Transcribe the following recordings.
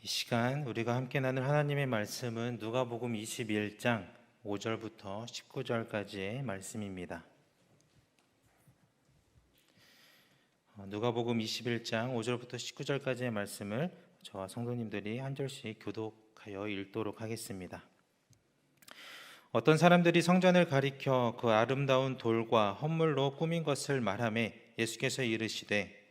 이 시간 우리가 함께 나눌 하나님의 말씀은 누가복음 21장 5절부터 19절까지의 말씀입니다. 누가복음 21장 5절부터 19절까지의 말씀을 저와 성도님들이 한 절씩 교독하여 읽도록 하겠습니다. 어떤 사람들이 성전을 가리켜 그 아름다운 돌과 헌물로 꾸민 것을 말하매 예수께서 이르시되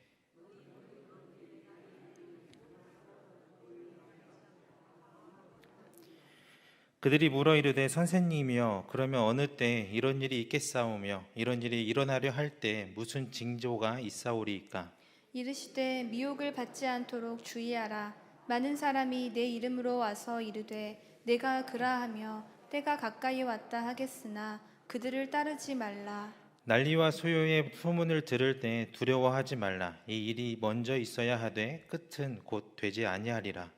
그들이 물어 이르되 선생님이여 그러면 어느 때 이런 일이 있겠사오며 이런 일이 일어나려 할 때 무슨 징조가 있사오리이까? 이르시되 미혹을 받지 않도록 주의하라. 많은 사람이 내 이름으로 와서 이르되 내가 그라하며 때가 가까이 왔다 하겠으나 그들을 따르지 말라. 난리와 소요의 소문을 들을 때 두려워하지 말라. 이 일이 먼저 있어야 하되 끝은 곧 되지 아니하리라.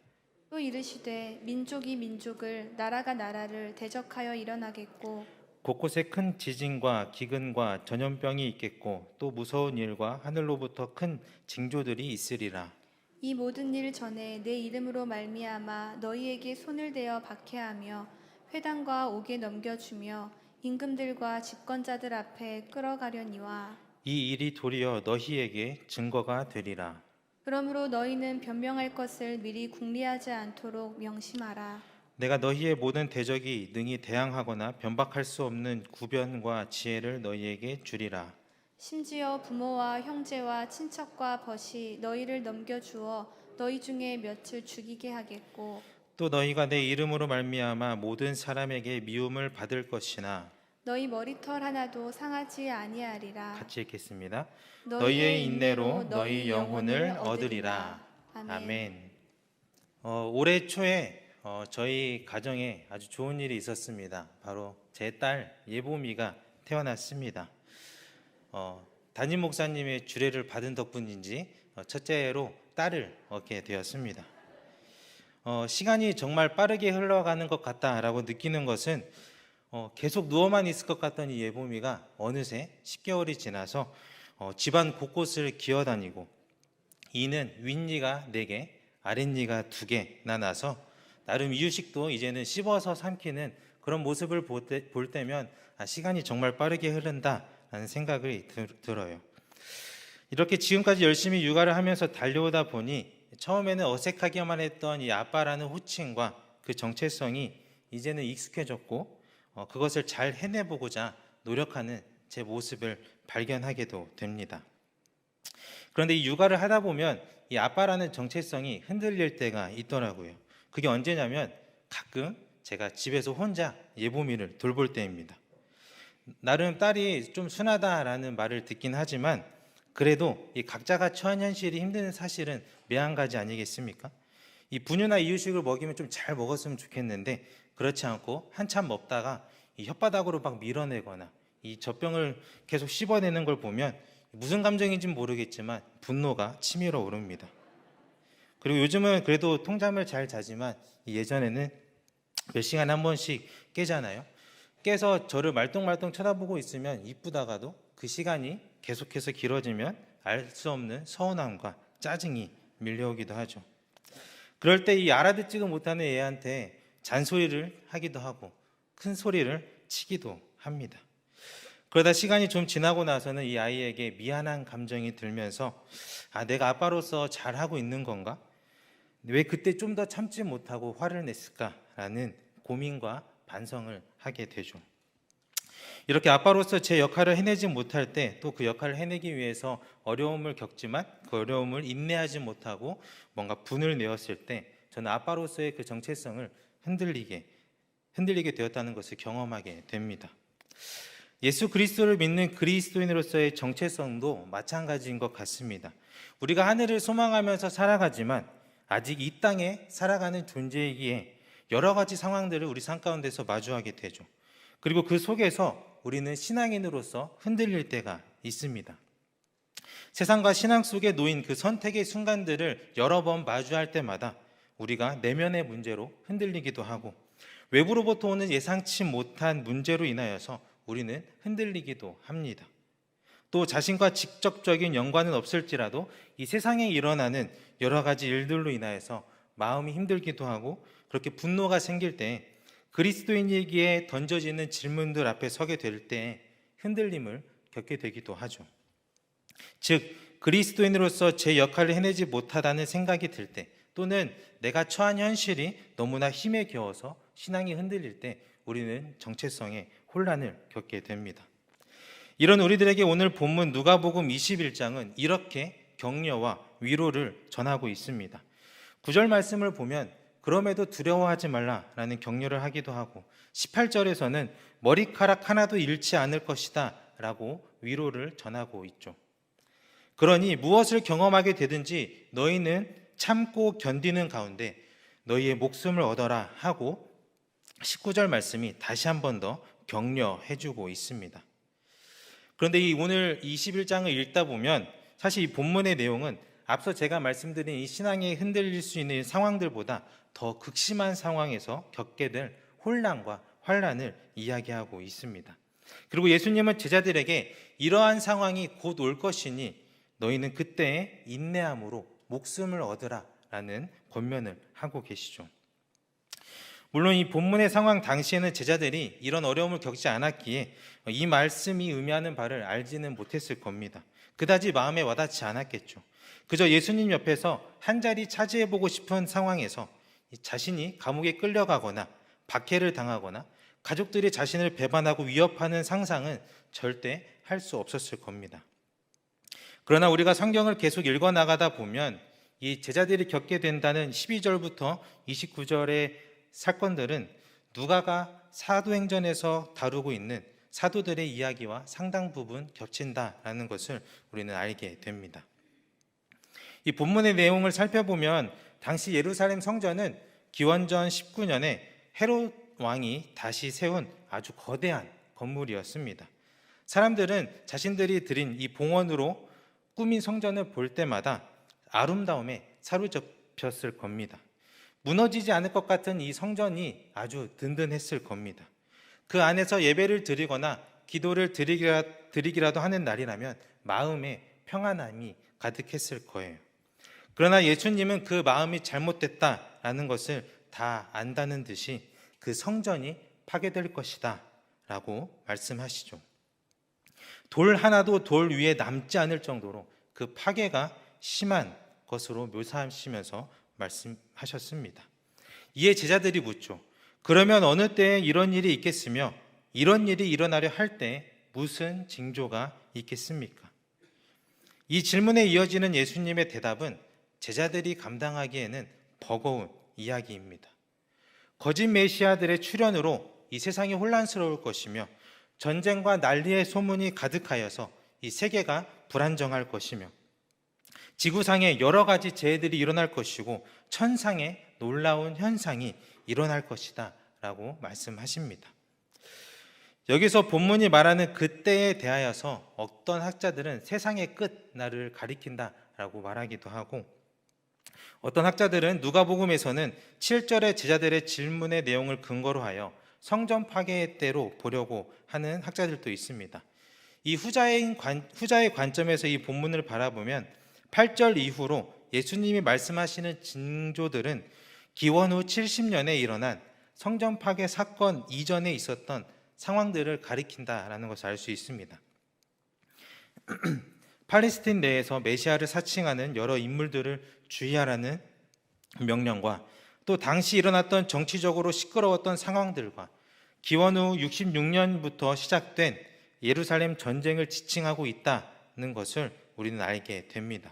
또 이르시되 민족이 민족을 나라가 나라를 대적하여 일어나겠고 곳곳에 큰 지진과 기근과 전염병이 있겠고 또 무서운 일과 하늘로부터 큰 징조들이 있으리라. 이 모든 일 전에 내 이름으로 말미암아 너희에게 손을 대어 박해하며 회당과 옥에 넘겨주며 임금들과 집권자들 앞에 끌어가려니와 이 일이 도리어 너희에게 증거가 되리라. 그러므로 너희는 변명할 것을 미리 궁리하지 않도록 명심하라. 내가 너희의 모든 대적이 능히 대항하거나 변박할 수 없는 구변과 지혜를 너희에게 주리라. 심지어 부모와 형제와 친척과 벗이 너희를 넘겨주어 너희 중에 몇을 죽이게 하겠고 또 너희가 내 이름으로 말미암아 모든 사람에게 미움을 받을 것이나 너희 머리털 하나도 상하지 아니하리라. 같이 읽겠습니다. 너희의 인내로 너희 영혼을 얻으리라. 아멘. 올해 초에 저희 가정에 아주 좋은 일이 있었습니다. 바로 제 딸 예보미가 태어났습니다. 담임 목사님의 주례를 받은 덕분인지 첫째로 딸을 얻게 되었습니다. 시간이 정말 빠르게 흘러가는 것 같다라고 느끼는 것은 계속 누워만 있을 것 같던 이 예보미가 어느새 10개월이 지나서 집안 곳곳을 기어다니고 이는 윗니가 4개, 아랫니가 2개나 나서 나름 이유식도 이제는 씹어서 삼키는 그런 모습을 볼 때면 시간이 정말 빠르게 흐른다라는 생각이 들어요. 이렇게 지금까지 열심히 육아를 하면서 달려오다 보니 처음에는 어색하기만 했던 이 아빠라는 호칭과 그 정체성이 이제는 익숙해졌고 그것을 잘 해내보고자 노력하는 제 모습을 발견하게도 됩니다. 그런데 이 육아를 하다 보면 이 아빠라는 정체성이 흔들릴 때가 있더라고요. 그게 언제냐면 가끔 제가 집에서 혼자 예보미를 돌볼 때입니다. 나름 딸이 좀 순하다라는 말을 듣긴 하지만 그래도 이 각자가 처한 현실이 힘든 사실은 매한가지 아니겠습니까? 이 분유나 이유식을 먹이면 좀 잘 먹었으면 좋겠는데 그렇지 않고 한참 먹다가 이 혓바닥으로 막 밀어내거나 이 젖병을 계속 씹어내는 걸 보면 무슨 감정인지는 모르겠지만 분노가 치밀어 오릅니다. 그리고 요즘은 그래도 통잠을 잘 자지만 예전에는 몇 시간에 한 번씩 깨잖아요. 깨서 저를 말똥말똥 쳐다보고 있으면 이쁘다가도 그 시간이 계속해서 길어지면 알 수 없는 서운함과 짜증이 밀려오기도 하죠. 그럴 때 이 알아듣지도 못하는 애한테 잔소리를 하기도 하고 큰 소리를 치기도 합니다. 그러다 시간이 좀 지나고 나서는 이 아이에게 미안한 감정이 들면서 내가 아빠로서 잘하고 있는 건가? 왜 그때 좀 더 참지 못하고 화를 냈을까라는 고민과 반성을 하게 되죠. 이렇게 아빠로서 제 역할을 해내지 못할 때 또 그 역할을 해내기 위해서 어려움을 겪지만 그 어려움을 인내하지 못하고 뭔가 분을 내었을 때 저는 아빠로서의 그 정체성을 흔들리게 되었다는 것을 경험하게 됩니다. 예수 그리스도를 믿는 그리스도인으로서의 정체성도 마찬가지인 것 같습니다. 우리가 하늘을 소망하면서 살아가지만 아직 이 땅에 살아가는 존재이기에 여러 가지 상황들을 우리 삶 가운데서 마주하게 되죠. 그리고 그 속에서 우리는 신앙인으로서 흔들릴 때가 있습니다. 세상과 신앙 속에 놓인 그 선택의 순간들을 여러 번 마주할 때마다 우리가 내면의 문제로 흔들리기도 하고 외부로부터 오는 예상치 못한 문제로 인하여서 우리는 흔들리기도 합니다. 또 자신과 직접적인 연관은 없을지라도 이 세상에 일어나는 여러 가지 일들로 인하여서 마음이 힘들기도 하고 그렇게 분노가 생길 때 그리스도인에게 던져지는 질문들 앞에 서게 될 때 흔들림을 겪게 되기도 하죠. 즉 그리스도인으로서 제 역할을 해내지 못하다는 생각이 들 때, 또는 내가 처한 현실이 너무나 힘에 겨워서 신앙이 흔들릴 때 우리는 정체성의 혼란을 겪게 됩니다. 이런 우리들에게 오늘 본문 누가복음 21장은 이렇게 격려와 위로를 전하고 있습니다. 9절 말씀을 보면 그럼에도 두려워하지 말라라는 격려를 하기도 하고, 18절에서는 머리카락 하나도 잃지 않을 것이다 라고 위로를 전하고 있죠. 그러니 무엇을 경험하게 되든지 너희는 참고 견디는 가운데 너희의 목숨을 얻어라 하고 19절 말씀이 다시 한 번 더 격려해주고 있습니다. 그런데 이 오늘 21장을 읽다 보면 사실 이 본문의 내용은 앞서 제가 말씀드린 이 신앙에 흔들릴 수 있는 상황들보다 더 극심한 상황에서 겪게 될 혼란과 환란을 이야기하고 있습니다. 그리고 예수님은 제자들에게 이러한 상황이 곧 올 것이니 너희는 그때에 인내함으로 목숨을 얻으라 라는 권면을 하고 계시죠. 물론 이 본문의 상황 당시에는 제자들이 이런 어려움을 겪지 않았기에 이 말씀이 의미하는 바를 알지는 못했을 겁니다. 그다지 마음에 와닿지 않았겠죠. 그저 예수님 옆에서 한 자리 차지해보고 싶은 상황에서 자신이 감옥에 끌려가거나 박해를 당하거나 가족들이 자신을 배반하고 위협하는 상상은 절대 할 수 없었을 겁니다. 그러나 우리가 성경을 계속 읽어나가다 보면 이 제자들이 겪게 된다는 12절부터 29절의 사건들은 누가가 사도행전에서 다루고 있는 사도들의 이야기와 상당 부분 겹친다라는 것을 우리는 알게 됩니다. 이 본문의 내용을 살펴보면 당시 예루살렘 성전은 기원전 19년에 헤롯 왕이 다시 세운 아주 거대한 건물이었습니다. 사람들은 자신들이 드린 이 봉헌으로 꾸민 성전을 볼 때마다 아름다움에 사로잡혔을 겁니다. 무너지지 않을 것 같은 이 성전이 아주 든든했을 겁니다. 그 안에서 예배를 드리거나 기도를 드리기라도 하는 날이라면 마음에 평안함이 가득했을 거예요. 그러나 예수님은 그 마음이 잘못됐다라는 것을 다 안다는 듯이 그 성전이 파괴될 것이다 라고 말씀하시죠. 돌 하나도 돌 위에 남지 않을 정도로 그 파괴가 심한 것으로 묘사하시면서 말씀하셨습니다. 이에 제자들이 묻죠. 그러면 어느 때에 이런 일이 있겠으며 이런 일이 일어나려 할 때 무슨 징조가 있겠습니까? 이 질문에 이어지는 예수님의 대답은 제자들이 감당하기에는 버거운 이야기입니다. 거짓 메시아들의 출현으로 이 세상이 혼란스러울 것이며 전쟁과 난리의 소문이 가득하여서 이 세계가 불안정할 것이며 지구상에 여러 가지 재해들이 일어날 것이고 천상의 놀라운 현상이 일어날 것이다 라고 말씀하십니다. 여기서 본문이 말하는 그때에 대하여서 어떤 학자들은 세상의 끝 날을 가리킨다 라고 말하기도 하고, 어떤 학자들은 누가복음에서는 7절의 제자들의 질문의 내용을 근거로 하여 성전 파괴의 때로 보려고 하는 학자들도 있습니다. 이 후자의 관점에서 이 본문을 바라보면 8절 이후로 예수님이 말씀하시는 징조들은 기원 후 70년에 일어난 성전 파괴 사건 이전에 있었던 상황들을 가리킨다라는 것을 알 수 있습니다. 팔레스틴 내에서 메시아를 사칭하는 여러 인물들을 주의하라는 명령과 또 당시 일어났던 정치적으로 시끄러웠던 상황들과 기원 후 66년부터 시작된 예루살렘 전쟁을 지칭하고 있다는 것을 우리는 알게 됩니다.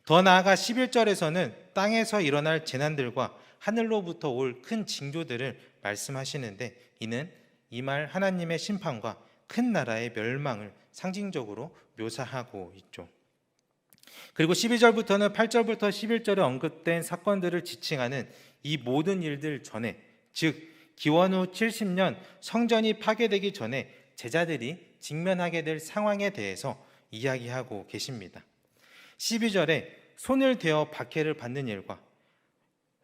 더 나아가 11절에서는 땅에서 일어날 재난들과 하늘로부터 올 큰 징조들을 말씀하시는데, 이는 이 말 하나님의 심판과 큰 나라의 멸망을 상징적으로 묘사하고 있죠. 그리고 12절부터는 8절부터 11절에 언급된 사건들을 지칭하는 이 모든 일들 전에, 즉 기원 후 70년 성전이 파괴되기 전에 제자들이 직면하게 될 상황에 대해서 이야기하고 계십니다. 12절에 손을 대어 박해를 받는 일과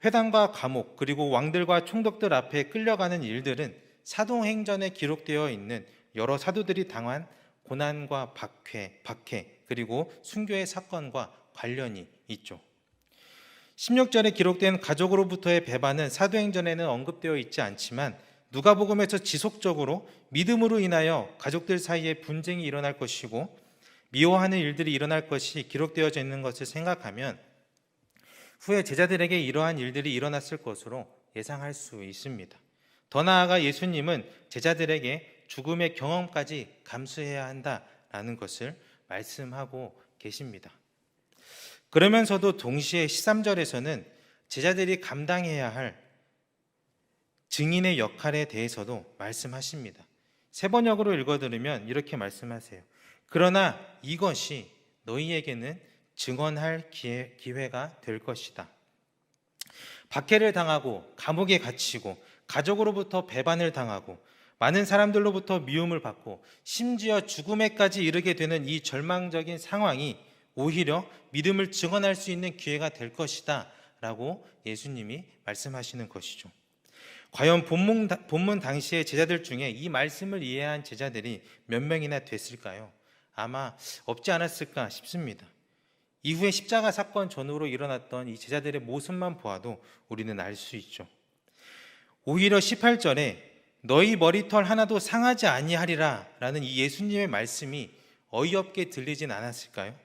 회당과 감옥 그리고 왕들과 총독들 앞에 끌려가는 일들은 사도행전에 기록되어 있는 여러 사도들이 당한 고난과 박해 그리고 순교의 사건과 관련이 있죠. 16절에 기록된 가족으로부터의 배반은 사도행전에는 언급되어 있지 않지만 누가복음에서 지속적으로 믿음으로 인하여 가족들 사이에 분쟁이 일어날 것이고 미워하는 일들이 일어날 것이 기록되어져 있는 것을 생각하면 후에 제자들에게 이러한 일들이 일어났을 것으로 예상할 수 있습니다. 더 나아가 예수님은 제자들에게 죽음의 경험까지 감수해야 한다라는 것을 말씀하고 계십니다. 그러면서도 동시에 13절에서는 제자들이 감당해야 할 증인의 역할에 대해서도 말씀하십니다. 세 번역으로 읽어드리면 이렇게 말씀하세요. 그러나 이것이 너희에게는 증언할 기회가 될 것이다. 박해를 당하고 감옥에 갇히고 가족으로부터 배반을 당하고 많은 사람들로부터 미움을 받고 심지어 죽음에까지 이르게 되는 이 절망적인 상황이 오히려 믿음을 증언할 수 있는 기회가 될 것이다 라고 예수님이 말씀하시는 것이죠. 과연 본문 당시의 제자들 중에 이 말씀을 이해한 제자들이 몇 명이나 됐을까요? 아마 없지 않았을까 싶습니다. 이후에 십자가 사건 전후로 일어났던 이 제자들의 모습만 보아도 우리는 알 수 있죠. 오히려 18절에 너희 머리털 하나도 상하지 아니하리라 라는 이 예수님의 말씀이 어이없게 들리진 않았을까요?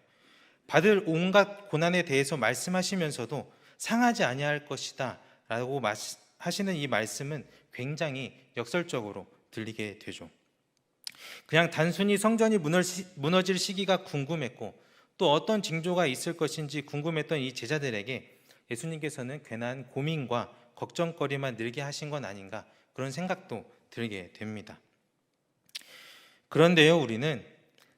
받을 온갖 고난에 대해서 말씀하시면서도 상하지 아니할 것이다 라고 하시는 이 말씀은 굉장히 역설적으로 들리게 되죠. 그냥 단순히 성전이 무너질 시기가 궁금했고 또 어떤 징조가 있을 것인지 궁금했던 이 제자들에게 예수님께서는 괜한 고민과 걱정거리만 늘게 하신 건 아닌가 그런 생각도 들게 됩니다. 그런데요, 우리는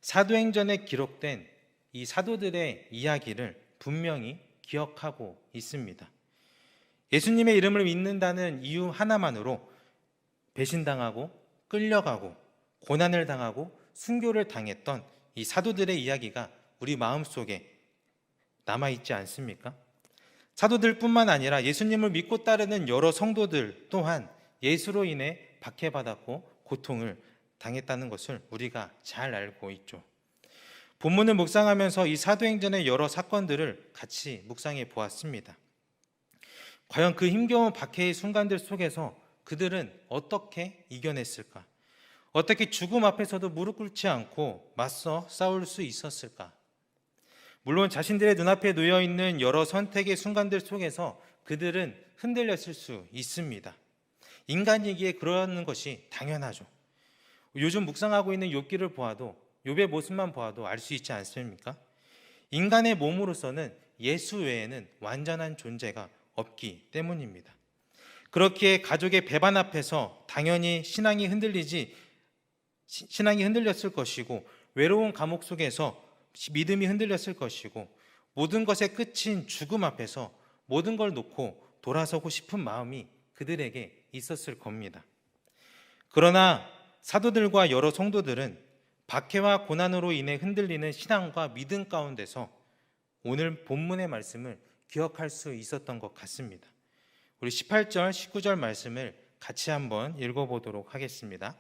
사도행전에 기록된 이 사도들의 이야기를 분명히 기억하고 있습니다. 예수님의 이름을 믿는다는 이유 하나만으로 배신당하고 끌려가고 고난을 당하고 순교를 당했던 이 사도들의 이야기가 우리 마음속에 남아있지 않습니까? 사도들뿐만 아니라 예수님을 믿고 따르는 여러 성도들 또한 예수로 인해 박해받았고 고통을 당했다는 것을 우리가 잘 알고 있죠. 본문을 묵상하면서 이 사도행전의 여러 사건들을 같이 묵상해 보았습니다. 과연 그 힘겨운 박해의 순간들 속에서 그들은 어떻게 이겨냈을까? 어떻게 죽음 앞에서도 무릎 꿇지 않고 맞서 싸울 수 있었을까? 물론 자신들의 눈앞에 놓여 있는 여러 선택의 순간들 속에서 그들은 흔들렸을 수 있습니다. 인간이기에 그러는 것이 당연하죠. 요즘 묵상하고 있는 욥기를 보아도 욥의 모습만 보아도 알 수 있지 않습니까? 인간의 몸으로서는 예수 외에는 완전한 존재가 없기 때문입니다. 그렇기에 가족의 배반 앞에서 당연히 신앙이 흔들렸을 것이고 외로운 감옥 속에서 믿음이 흔들렸을 것이고 모든 것의 끝인 죽음 앞에서 모든 걸 놓고 돌아서고 싶은 마음이 그들에게 있었을 겁니다. 그러나 사도들과 여러 성도들은 박해와 고난으로 인해 흔들리는 신앙과 믿음 가운데서 오늘 본문의 말씀을 기억할 수 있었던 것 같습니다. 우리 18절, 19절 말씀을 같이 한번 읽어보도록 하겠습니다.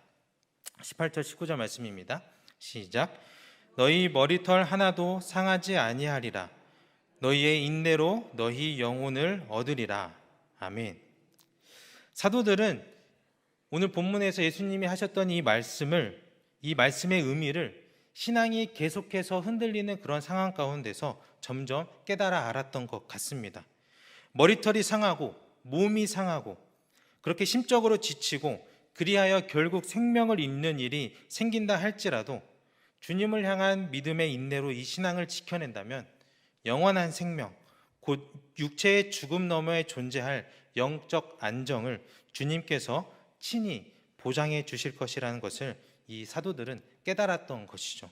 18절, 19절 말씀입니다. 시작. 너희 머리털 하나도 상하지 아니하리라. 너희의 인내로 너희 영혼을 얻으리라. 아멘. 사도들은 오늘 본문에서 예수님이 하셨던 이 말씀의 의미를 신앙이 계속해서 흔들리는 그런 상황 가운데서 점점 깨달아 알았던 것 같습니다. 머리털이 상하고 몸이 상하고 그렇게 심적으로 지치고 그리하여 결국 생명을 잃는 일이 생긴다 할지라도 주님을 향한 믿음의 인내로 이 신앙을 지켜낸다면 영원한 생명, 곧 육체의 죽음 너머에 존재할 영적 안정을 주님께서 친히 보장해 주실 것이라는 것을 이 사도들은 깨달았던 것이죠.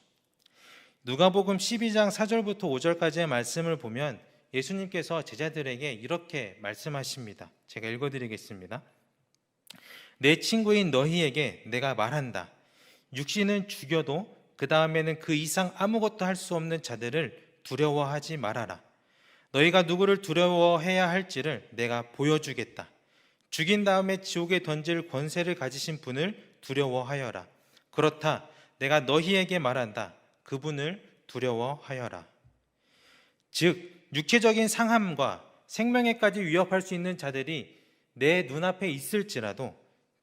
누가복음 12장 4절부터 5절까지의 말씀을 보면 예수님께서 제자들에게 이렇게 말씀하십니다. 제가 읽어드리겠습니다. 내 친구인 너희에게 내가 말한다. 육신은 죽여도 그 다음에는 그 이상 아무것도 할 수 없는 자들을 두려워하지 말아라. 너희가 누구를 두려워해야 할지를 내가 보여주겠다. 죽인 다음에 지옥에 던질 권세를 가지신 분을 두려워하여라. 그렇다. 내가 너희에게 말한다. 그분을 두려워하여라. 즉 육체적인 상함과 생명에까지 위협할 수 있는 자들이 내 눈앞에 있을지라도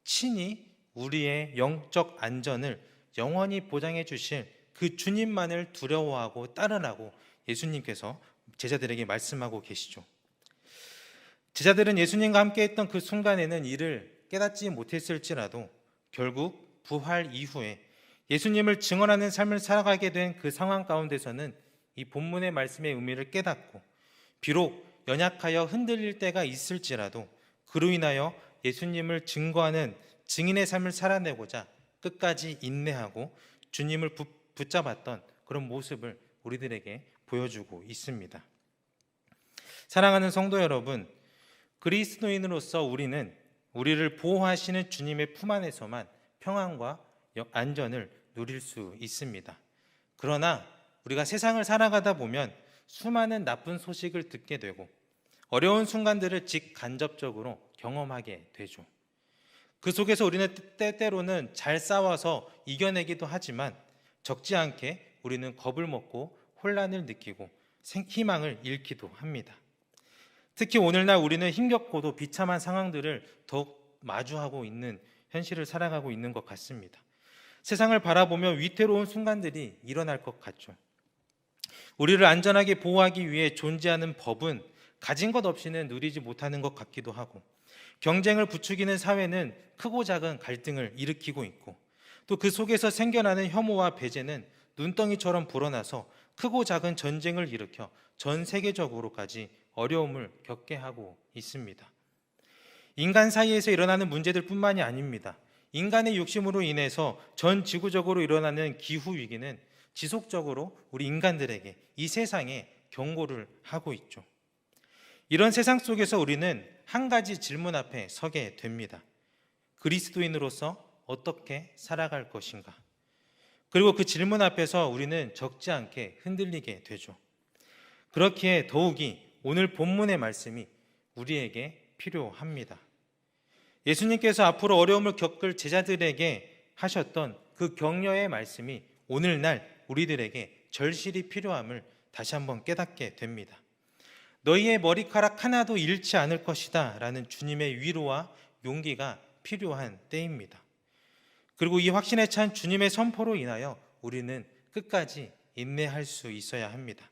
친히 우리의 영적 안전을 영원히 보장해 주실 그 주님만을 두려워하고 따르라고 예수님께서 제자들에게 말씀하고 계시죠. 제자들은 예수님과 함께 했던 그 순간에는 이를 깨닫지 못했을지라도 결국 부활 이후에 예수님을 증언하는 삶을 살아가게 된 그 상황 가운데서는 이 본문의 말씀의 의미를 깨닫고 비록 연약하여 흔들릴 때가 있을지라도 그로 인하여 예수님을 증거하는 증인의 삶을 살아내고자 끝까지 인내하고 주님을 붙잡았던 그런 모습을 우리들에게 보여주고 있습니다. 사랑하는 성도 여러분, 그리스도인으로서 우리는 우리를 보호하시는 주님의 품 안에서만 평안과 안전을 누릴 수 있습니다. 그러나 우리가 세상을 살아가다 보면 수많은 나쁜 소식을 듣게 되고 어려운 순간들을 직간접적으로 경험하게 되죠. 그 속에서 우리는 때때로는 잘 싸워서 이겨내기도 하지만 적지 않게 우리는 겁을 먹고 혼란을 느끼고 희망을 잃기도 합니다. 특히 오늘날 우리는 힘겹고도 비참한 상황들을 더욱 마주하고 있는 현실을 살아가고 있는 것 같습니다. 세상을 바라보며 위태로운 순간들이 일어날 것 같죠. 우리를 안전하게 보호하기 위해 존재하는 법은 가진 것 없이는 누리지 못하는 것 같기도 하고, 경쟁을 부추기는 사회는 크고 작은 갈등을 일으키고 있고, 또 그 속에서 생겨나는 혐오와 배제는 눈덩이처럼 불어나서 크고 작은 전쟁을 일으켜 전 세계적으로까지 어려움을 겪게 하고 있습니다. 인간 사이에서 일어나는 문제들 뿐만이 아닙니다. 인간의 욕심으로 인해서 전 지구적으로 일어나는 기후 위기는 지속적으로 우리 인간들에게 이 세상에 경고를 하고 있죠. 이런 세상 속에서 우리는 한 가지 질문 앞에 서게 됩니다. 그리스도인으로서 어떻게 살아갈 것인가? 그리고 그 질문 앞에서 우리는 적지 않게 흔들리게 되죠. 그렇기에 더욱이 오늘 본문의 말씀이 우리에게 필요합니다. 예수님께서 앞으로 어려움을 겪을 제자들에게 하셨던 그 격려의 말씀이 오늘날 우리들에게 절실히 필요함을 다시 한번 깨닫게 됩니다. 너희의 머리카락 하나도 잃지 않을 것이다 라는 주님의 위로와 용기가 필요한 때입니다. 그리고 이 확신에 찬 주님의 선포로 인하여 우리는 끝까지 인내할 수 있어야 합니다.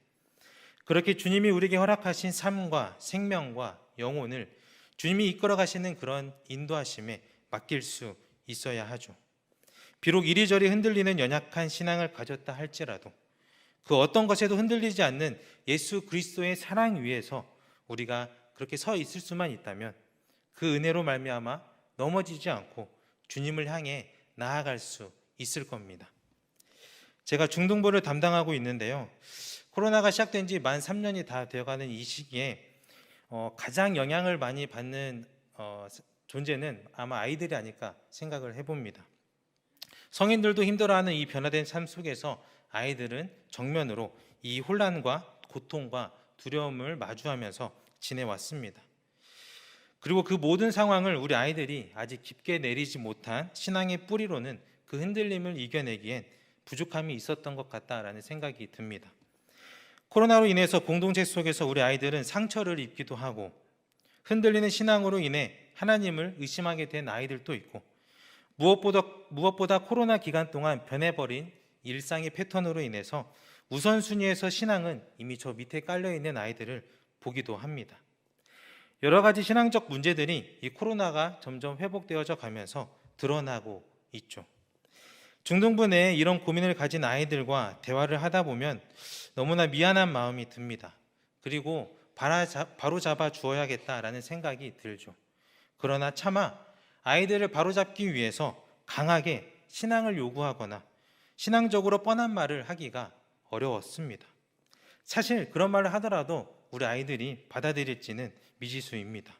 그렇게 주님이 우리에게 허락하신 삶과 생명과 영혼을 주님이 이끌어 가시는 그런 인도하심에 맡길 수 있어야 하죠. 비록 이리저리 흔들리는 연약한 신앙을 가졌다 할지라도 그 어떤 것에도 흔들리지 않는 예수 그리스도의 사랑 위에서 우리가 그렇게 서 있을 수만 있다면 그 은혜로 말미암아 넘어지지 않고 주님을 향해 나아갈 수 있을 겁니다. 제가 중등부를 담당하고 있는데요. 코로나가 시작된 지 만 3년이 다 되어가는 이 시기에 가장 영향을 많이 받는 존재는 아마 아이들이 아닐까 생각을 해봅니다. 성인들도 힘들어하는 이 변화된 삶 속에서 아이들은 정면으로 이 혼란과 고통과 두려움을 마주하면서 지내왔습니다. 그리고 그 모든 상황을 우리 아이들이 아직 깊게 내리지 못한 신앙의 뿌리로는 그 흔들림을 이겨내기엔 부족함이 있었던 것 같다라는 생각이 듭니다. 코로나로 인해서 공동체 속에서 우리 아이들은 상처를 입기도 하고 흔들리는 신앙으로 인해 하나님을 의심하게 된 아이들도 있고 무엇보다 코로나 기간 동안 변해버린 일상의 패턴으로 인해서 우선순위에서 신앙은 이미 저 밑에 깔려있는 아이들을 보기도 합니다. 여러 가지 신앙적 문제들이 이 코로나가 점점 회복되어져 가면서 드러나고 있죠. 중등부 내에 이런 고민을 가진 아이들과 대화를 하다 보면 너무나 미안한 마음이 듭니다. 그리고 바로잡아 주어야겠다라는 생각이 들죠. 그러나 차마 아이들을 바로잡기 위해서 강하게 신앙을 요구하거나 신앙적으로 뻔한 말을 하기가 어려웠습니다. 사실 그런 말을 하더라도 우리 아이들이 받아들일지는 미지수입니다.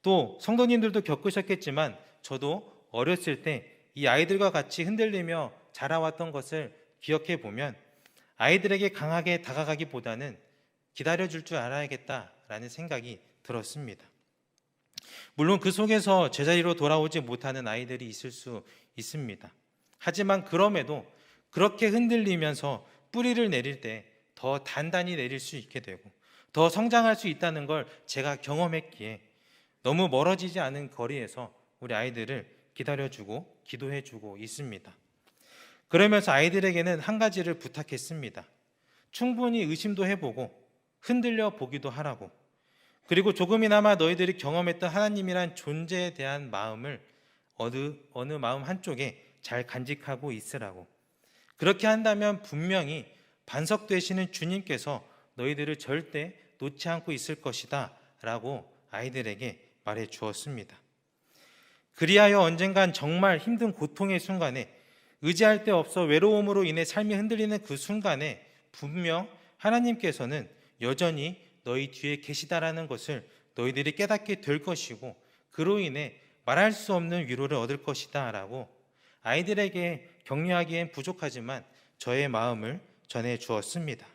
또 성도님들도 겪으셨겠지만 저도 어렸을 때 이 아이들과 같이 흔들리며 자라왔던 것을 기억해 보면 아이들에게 강하게 다가가기보다는 기다려줄 줄 알아야겠다라는 생각이 들었습니다. 물론 그 속에서 제자리로 돌아오지 못하는 아이들이 있을 수 있습니다. 하지만 그럼에도 그렇게 흔들리면서 뿌리를 내릴 때 더 단단히 내릴 수 있게 되고 더 성장할 수 있다는 걸 제가 경험했기에 너무 멀어지지 않은 거리에서 우리 아이들을 기다려주고 기도해주고 있습니다. 그러면서 아이들에게는 한 가지를 부탁했습니다. 충분히 의심도 해보고 흔들려 보기도 하라고. 그리고 조금이나마 너희들이 경험했던 하나님이란 존재에 대한 마음을 어느 마음 한쪽에 잘 간직하고 있으라고. 그렇게 한다면 분명히 반석되시는 주님께서 너희들을 절대 놓지 않고 있을 것이다 라고 아이들에게 말해 주었습니다. 그리하여 언젠간 정말 힘든 고통의 순간에, 의지할 데 없어 외로움으로 인해 삶이 흔들리는 그 순간에 분명 하나님께서는 여전히 너희 뒤에 계시다라는 것을 너희들이 깨닫게 될 것이고, 그로 인해 말할 수 없는 위로를 얻을 것이다 라고 아이들에게 격려하기엔 부족하지만 저의 마음을 전해 주었습니다.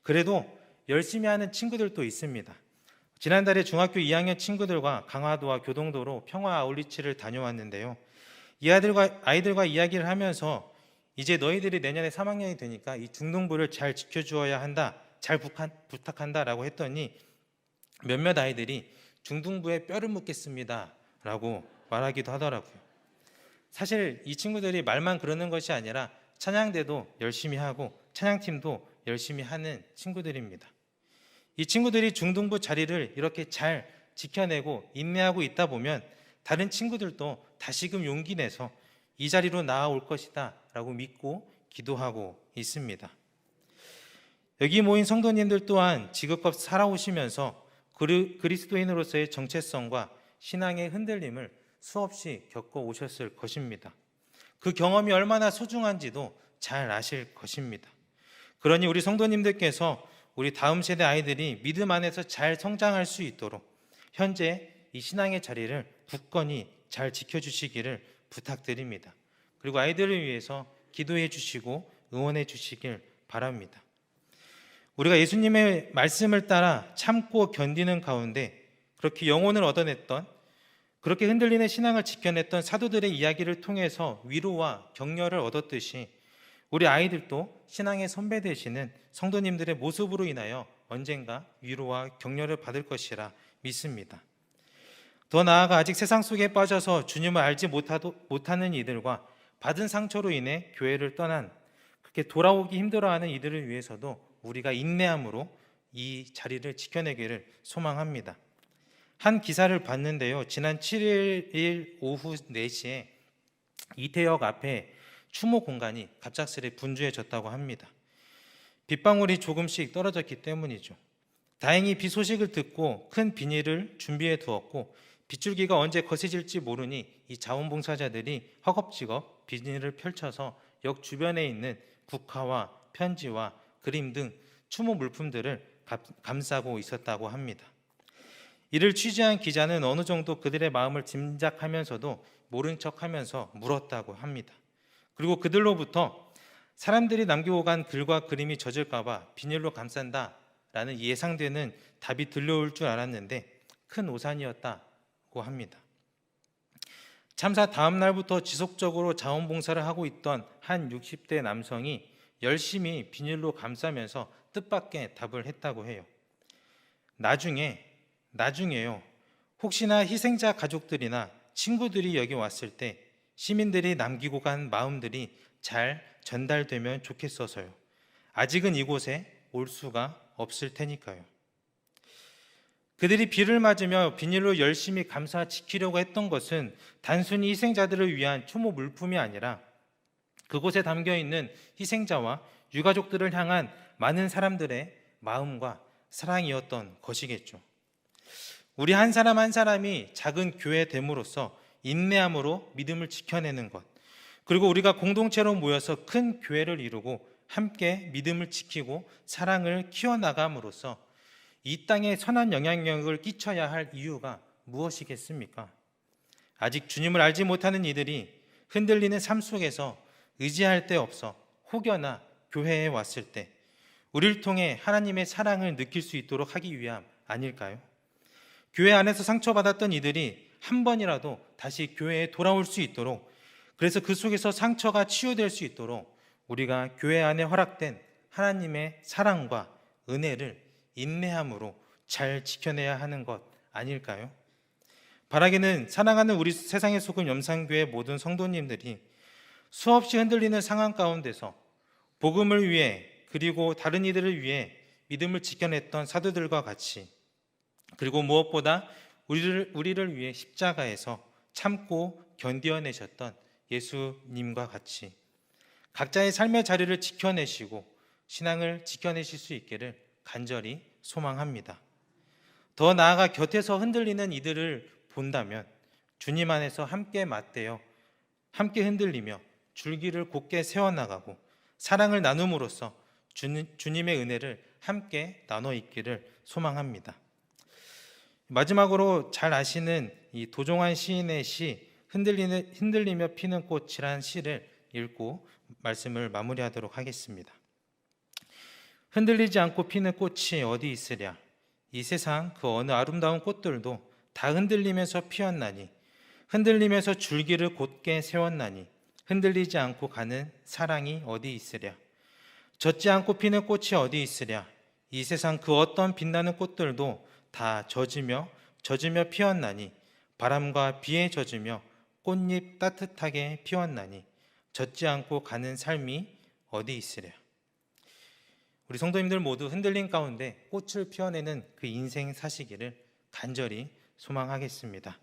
그래도 열심히 하는 친구들도 있습니다. 지난달에 중학교 2학년 친구들과 강화도와 교동도로 평화 아울리치를 다녀왔는데요. 이 아이들과 이야기를 하면서 이제 너희들이 내년에 3학년이 되니까 이 중등부를 잘 지켜주어야 한다, 잘 부탁한다라고 했더니 몇몇 아이들이 중등부에 뼈를 묻겠습니다 라고 말하기도 하더라고요. 사실 이 친구들이 말만 그러는 것이 아니라 찬양대도 열심히 하고 찬양팀도 열심히 하는 친구들입니다. 이 친구들이 중등부 자리를 이렇게 잘 지켜내고 인내하고 있다 보면 다른 친구들도 다시금 용기 내서 이 자리로 나아올 것이다 라고 믿고 기도하고 있습니다. 여기 모인 성도님들 또한 지금껏 살아오시면서 그리스도인으로서의 정체성과 신앙의 흔들림을 수없이 겪어오셨을 것입니다. 그 경험이 얼마나 소중한지도 잘 아실 것입니다. 그러니 우리 성도님들께서 우리 다음 세대 아이들이 믿음 안에서 잘 성장할 수 있도록 현재 이 신앙의 자리를 굳건히 잘 지켜주시기를 부탁드립니다. 그리고 아이들을 위해서 기도해 주시고 응원해 주시길 바랍니다. 우리가 예수님의 말씀을 따라 참고 견디는 가운데 그렇게 영혼을 얻어냈던, 그렇게 흔들리는 신앙을 지켜냈던 사도들의 이야기를 통해서 위로와 격려를 얻었듯이 우리 아이들도 신앙의 선배 되시는 성도님들의 모습으로 인하여 언젠가 위로와 격려를 받을 것이라 믿습니다. 더 나아가 아직 세상 속에 빠져서 주님을 알지 못하는 이들과 받은 상처로 인해 교회를 떠난, 그렇게 돌아오기 힘들어하는 이들을 위해서도 우리가 인내함으로 이 자리를 지켜내기를 소망합니다. 한 기사를 봤는데요. 지난 7일 오후 4시에 이태역 앞에 추모 공간이 갑작스레 분주해졌다고 합니다. 빗방울이 조금씩 떨어졌기 때문이죠. 다행히 비 소식을 듣고 큰 비닐을 준비해 두었고 빗줄기가 언제 거세질지 모르니 이 자원봉사자들이 허겁지겁 비닐을 펼쳐서 역 주변에 있는 국화와 편지와 그림 등 추모 물품들을 감싸고 있었다고 합니다. 이를 취재한 기자는 어느 정도 그들의 마음을 짐작하면서도 모른 척하면서 물었다고 합니다. 그리고 그들로부터 사람들이 남기고 간 글과 그림이 젖을까 봐 비닐로 감싼다라는 예상되는 답이 들려올 줄 알았는데 큰 오산이었다고 합니다. 참사 다음 날부터 지속적으로 자원봉사를 하고 있던 한 60대 남성이 열심히 비닐로 감싸면서 뜻밖의 답을 했다고 해요. 나중에요. 혹시나 희생자 가족들이나 친구들이 여기 왔을 때 시민들이 남기고 간 마음들이 잘 전달되면 좋겠어서요. 아직은 이곳에 올 수가 없을 테니까요. 그들이 비를 맞으며 비닐로 열심히 감싸 지키려고 했던 것은 단순히 희생자들을 위한 추모 물품이 아니라 그곳에 담겨 있는 희생자와 유가족들을 향한 많은 사람들의 마음과 사랑이었던 것이겠죠. 우리 한 사람 한 사람이 작은 교회 됨으로써 인내함으로 믿음을 지켜내는 것, 그리고 우리가 공동체로 모여서 큰 교회를 이루고 함께 믿음을 지키고 사랑을 키워나감으로써 이 땅에 선한 영향력을 끼쳐야 할 이유가 무엇이겠습니까? 아직 주님을 알지 못하는 이들이 흔들리는 삶 속에서 의지할 데 없어 혹여나 교회에 왔을 때 우리를 통해 하나님의 사랑을 느낄 수 있도록 하기 위함 아닐까요? 교회 안에서 상처받았던 이들이 한 번이라도 다시 교회에 돌아올 수 있도록, 그래서 그 속에서 상처가 치유될 수 있도록 우리가 교회 안에 허락된 하나님의 사랑과 은혜를 인내함으로 잘 지켜내야 하는 것 아닐까요? 바라기는 사랑하는 우리 세상의 소금 염산교회 모든 성도님들이 수없이 흔들리는 상황 가운데서 복음을 위해 그리고 다른 이들을 위해 믿음을 지켜냈던 사도들과 같이, 그리고 무엇보다 우리를 위해 십자가에서 참고 견디어내셨던 예수님과 같이 각자의 삶의 자리를 지켜내시고 신앙을 지켜내실 수 있기를 간절히 소망합니다. 더 나아가 곁에서 흔들리는 이들을 본다면 주님 안에서 함께 맞대어 함께 흔들리며 줄기를 곧게 세워나가고 사랑을 나눔으로써 주님의 은혜를 함께 나눠 있기를 소망합니다. 마지막으로 잘 아시는 이 도종환 시인의 시 흔들리며 피는 꽃이란 시를 읽고 말씀을 마무리하도록 하겠습니다. 흔들리지 않고 피는 꽃이 어디 있으랴. 이 세상 그 어느 아름다운 꽃들도 다 흔들리면서 피었나니, 흔들리면서 줄기를 곧게 세웠나니, 흔들리지 않고 가는 사랑이 어디 있으랴. 젖지 않고 피는 꽃이 어디 있으랴. 이 세상 그 어떤 빛나는 꽃들도 다 젖으며 피었나니, 바람과 비에 젖으며 꽃잎 따뜻하게 피웠나니, 젖지 않고 가는 삶이 어디 있으랴. 우리 성도님들 모두 흔들림 가운데 꽃을 피워내는 그 인생 사시기를 간절히 소망하겠습니다.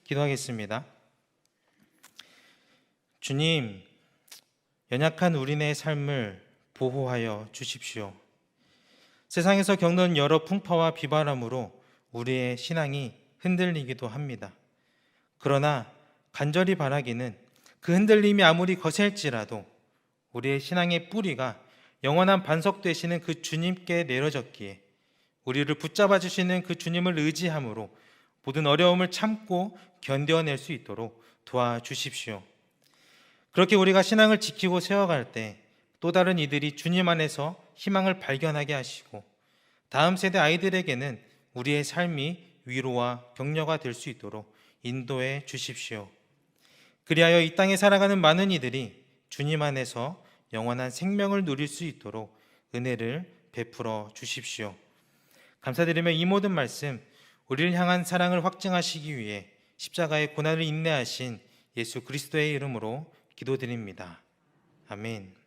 기도하겠습니다. 주님, 연약한 우리네 삶을 보호하여 주십시오. 세상에서 겪는 여러 풍파와 비바람으로 우리의 신앙이 흔들리기도 합니다. 그러나 간절히 바라기는 그 흔들림이 아무리 거셀지라도 우리의 신앙의 뿌리가 영원한 반석 되시는 그 주님께 내려졌기에 우리를 붙잡아 주시는 그 주님을 의지함으로 모든 어려움을 참고 견뎌낼 수 있도록 도와주십시오. 그렇게 우리가 신앙을 지키고 세워갈 때 또 다른 이들이 주님 안에서 희망을 발견하게 하시고 다음 세대 아이들에게는 우리의 삶이 위로와 격려가 될 수 있도록 인도해 주십시오. 그리하여 이 땅에 살아가는 많은 이들이 주님 안에서 영원한 생명을 누릴 수 있도록 은혜를 베풀어 주십시오. 감사드리며 이 모든 말씀 우리를 향한 사랑을 확증하시기 위해 십자가의 고난을 인내하신 예수 그리스도의 이름으로 기도드립니다. 아멘.